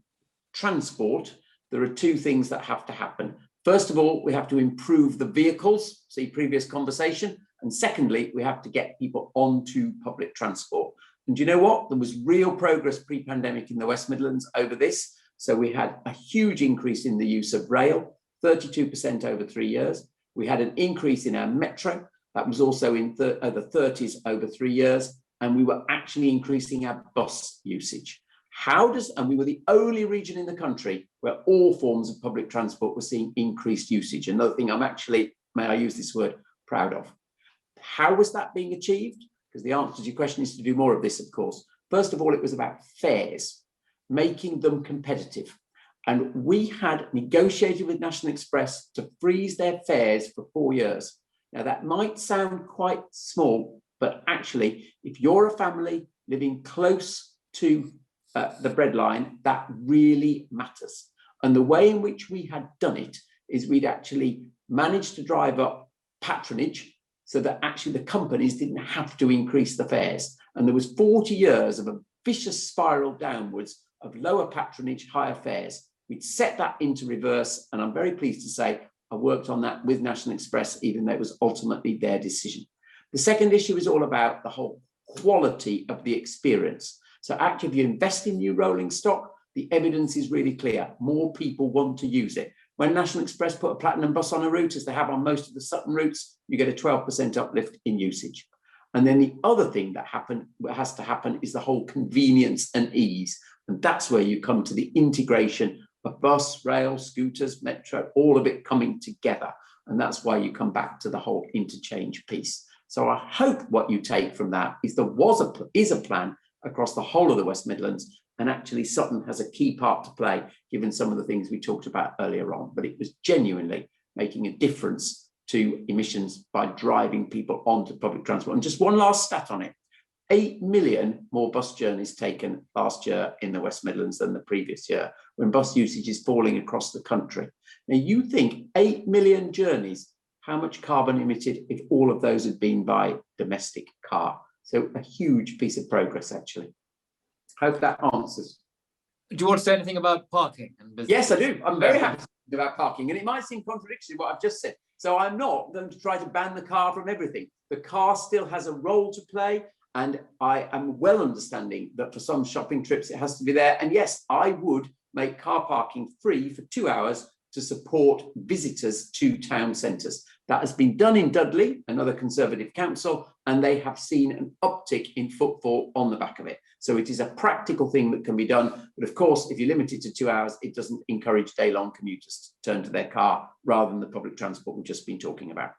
transport, there are 2 things that have to happen. First of all, we have to improve the vehicles, see previous conversation. And secondly, we have to get people onto public transport. And you know what? There was real progress pre-pandemic in the West Midlands over this. So we had a huge increase in the use of rail, 32% over 3 years. We had an increase in our metro. That was also in the 30s over 3 years. And we were actually increasing our bus usage. And we were the only region in the country where all forms of public transport were seeing increased usage. Another thing I'm actually, may I use this word, proud of. How was that being achieved? Because the answer to your question is to do more of this, of course. First of all, it was about fares, making them competitive. And we had negotiated with National Express to freeze their fares for 4 years. Now, that might sound quite small, but actually, if you're a family living close to the breadline, that really matters. And the way in which we had done it is we'd actually managed to drive up patronage so that actually the companies didn't have to increase the fares. And there was 40 years of a vicious spiral downwards of lower patronage, higher fares. We'd set that into reverse, and I'm very pleased to say I worked on that with National Express, even though it was ultimately their decision. The second issue is all about the whole quality of the experience. So actually, if you invest in new rolling stock, the evidence is really clear. More people want to use it. When National Express put a platinum bus on a route, as they have on most of the Sutton routes, you get a 12% uplift in usage. And then the other thing that has to happen is the whole convenience and ease. And that's where you come to the integration of bus, rail, scooters, metro, all of it coming together. And that's why you come back to the whole interchange piece. So I hope what you take from that is there is a plan across the whole of the West Midlands. And actually Sutton has a key part to play, given some of the things we talked about earlier on. But it was genuinely making a difference to emissions by driving people onto public transport. And just one last stat on it. 8 million more bus journeys taken last year in the West Midlands than the previous year, when bus usage is falling across the country. Now, you think 8 million journeys, how much carbon emitted if all of those had been by domestic car? So a huge piece of progress, actually. Hope that answers. Do you want to say anything about parking and business? Yes, I do. I'm very happy to talk about parking, and it might seem contradictory what I've just said. So I'm not going to try to ban the car from everything. The car still has a role to play, and I am well understanding that for some shopping trips it has to be there. And yes, I would make car parking free for 2 hours to support visitors to town centres. That has been done in Dudley, another Conservative council, and they have seen an uptick in footfall on the back of it. So it is a practical thing that can be done. But of course, if you limit it to 2 hours, it doesn't encourage day-long commuters to turn to their car rather than the public transport we've just been talking about.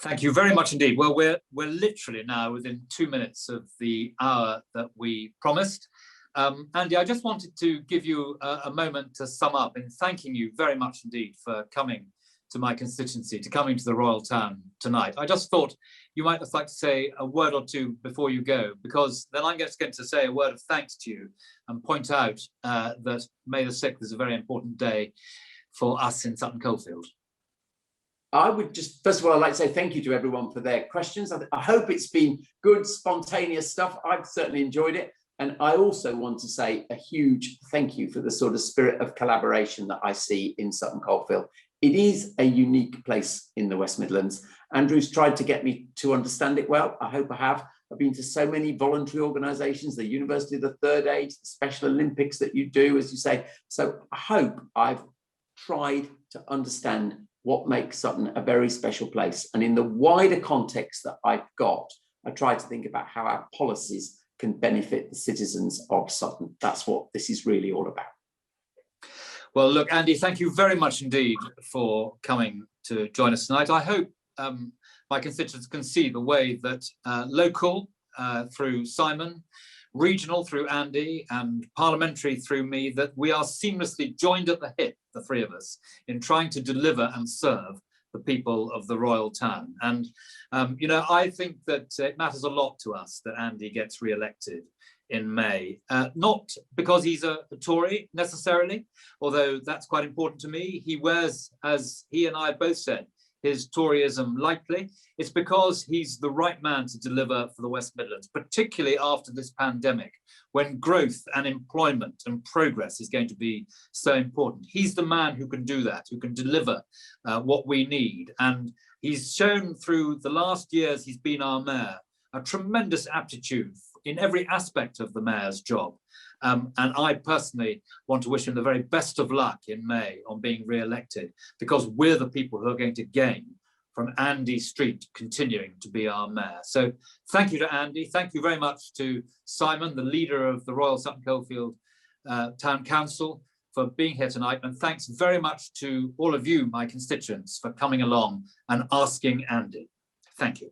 Thank you very much indeed. Well, we're literally now within 2 minutes of the hour that we promised. Andy, I just wanted to give you a moment to sum up in thanking you very much indeed for coming to my constituency, to coming to the Royal Town tonight. I just thought you might just like to say a word or two before you go, because then I'm just going to say a word of thanks to you and point out that May the 6th is a very important day for us in Sutton Coldfield. I would just, first of all, I'd like to say thank you to everyone for their questions. I hope it's been good, spontaneous stuff. I've certainly enjoyed it. And I also want to say a huge thank you for the sort of spirit of collaboration that I see in Sutton Coldfield. It is a unique place in the West Midlands. Andrew's tried to get me to understand it well. I hope I have. I've been to so many voluntary organisations, the University of the Third Age, the Special Olympics that you do, as you say. So I hope I've tried to understand what makes Sutton a very special place. And in the wider context that I've got, I try to think about how our policies can benefit the citizens of Sutton. That's what this is really all about. Well, look, Andy, thank you very much indeed for coming to join us tonight. I hope my constituents can see the way that local through Simon, regional through Andy, and parliamentary through me, that we are seamlessly joined at the hip, the three of us, in trying to deliver and serve the people of the Royal Town. And, you know, I think that it matters a lot to us that Andy gets re-elected in May, not because he's a Tory necessarily, although that's quite important to me. He wears, as he and I both said, his Toryism lightly. It's because he's the right man to deliver for the West Midlands, particularly after this pandemic, when growth and employment and progress is going to be so important. He's the man who can do that, who can deliver what we need. And he's shown through the last years he's been our mayor a tremendous aptitude in every aspect of the mayor's job. And I personally want to wish him the very best of luck in May on being re-elected, because we're the people who are going to gain from Andy Street continuing to be our mayor. So thank you to Andy. Thank you very much to Simon, the leader of the Royal Sutton Coldfield Town Council, for being here tonight. And thanks very much to all of you, my constituents, for coming along and asking Andy. Thank you.